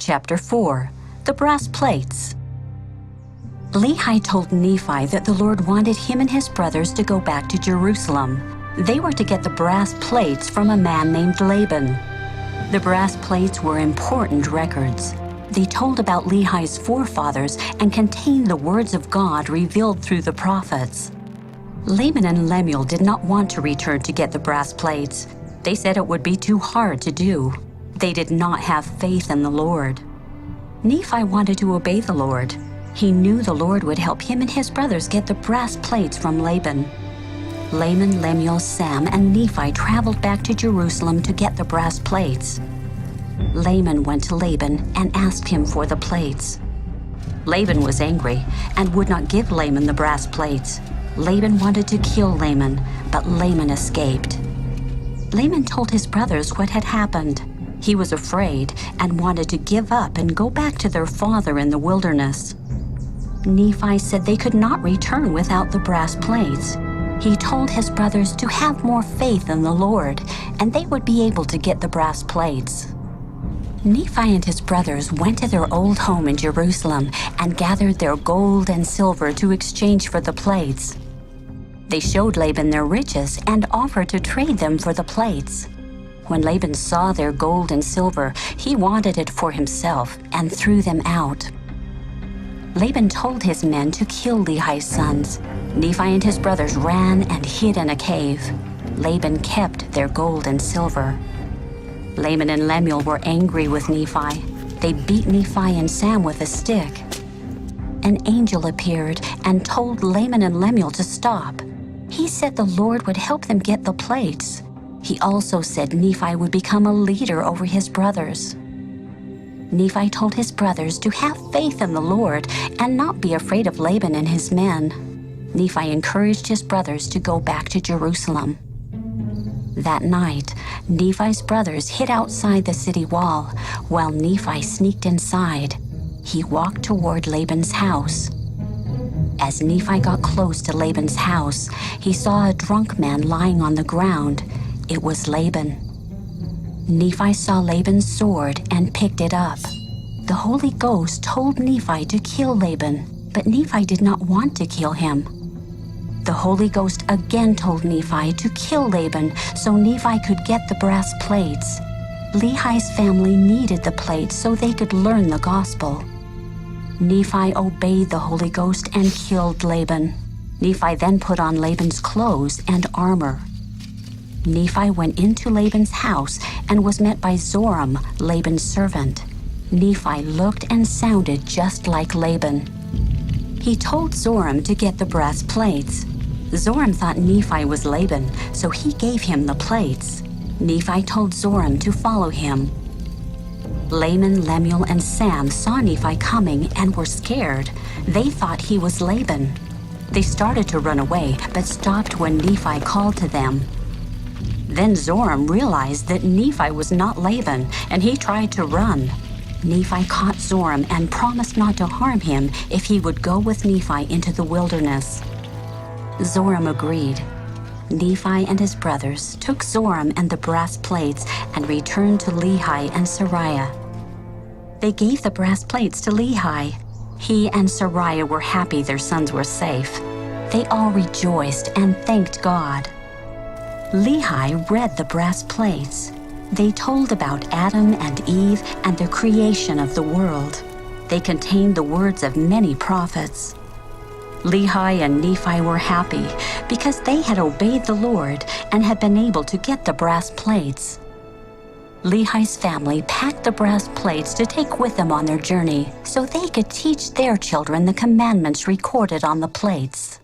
Chapter 4. The Brass Plates. Lehi told Nephi that the Lord wanted him and his brothers to go back to Jerusalem. They were to get the brass plates from a man named Laban. The brass plates were important records. They told about Lehi's forefathers and contained the words of God revealed through the prophets. Laban and Lemuel did not want to return to get the brass plates. They said it would be too hard to do. They did not have faith in the Lord. Nephi wanted to obey the Lord. He knew the Lord would help him and his brothers get the brass plates from Laban. Laban, Lemuel, Sam, and Nephi traveled back to Jerusalem to get the brass plates. Laban went to Laban and asked him for the plates. Laban was angry and would not give Laban the brass plates. Laban wanted to kill Laban, but Laban escaped. Laban told his brothers what had happened. He was afraid and wanted to give up and go back to their father in the wilderness. Nephi said they could not return without the brass plates. He told his brothers to have more faith in the Lord, and they would be able to get the brass plates. Nephi and his brothers went to their old home in Jerusalem and gathered their gold and silver to exchange for the plates. They showed Laban their riches and offered to trade them for the plates. When Laban saw their gold and silver, he wanted it for himself and threw them out. Laban told his men to kill Lehi's sons. Nephi and his brothers ran and hid in a cave. Laban kept their gold and silver. Laban and Lemuel were angry with Nephi. They beat Nephi and Sam with a stick. An angel appeared and told Laban and Lemuel to stop. He said the Lord would help them get the plates. He also said Nephi would become a leader over his brothers. Nephi told his brothers to have faith in the Lord and not be afraid of Laban and his men. Nephi encouraged his brothers to go back to Jerusalem. That night, Nephi's brothers hid outside the city wall while Nephi sneaked inside. He walked toward Laban's house. As Nephi got close to Laban's house, he saw a drunk man lying on the ground. It was Laban. Nephi saw Laban's sword and picked it up. The Holy Ghost told Nephi to kill Laban, but Nephi did not want to kill him. The Holy Ghost again told Nephi to kill Laban so Nephi could get the brass plates. Lehi's family needed the plates so they could learn the gospel. Nephi obeyed the Holy Ghost and killed Laban. Nephi then put on Laban's clothes and armor. Nephi went into Laban's house and was met by Zoram, Laban's servant. Nephi looked and sounded just like Laban. He told Zoram to get the brass plates. Zoram thought Nephi was Laban, so he gave him the plates. Nephi told Zoram to follow him. Laban, Lemuel, and Sam saw Nephi coming and were scared. They thought he was Laban. They started to run away, but stopped when Nephi called to them. Then Zoram realized that Nephi was not Laban, and he tried to run. Nephi caught Zoram and promised not to harm him if he would go with Nephi into the wilderness. Zoram agreed. Nephi and his brothers took Zoram and the brass plates and returned to Lehi and Sariah. They gave the brass plates to Lehi. He and Sariah were happy their sons were safe. They all rejoiced and thanked God. Lehi read the brass plates. They told about Adam and Eve and the creation of the world. They contained the words of many prophets. Lehi and Nephi were happy because they had obeyed the Lord and had been able to get the brass plates. Lehi's family packed the brass plates to take with them on their journey so they could teach their children the commandments recorded on the plates.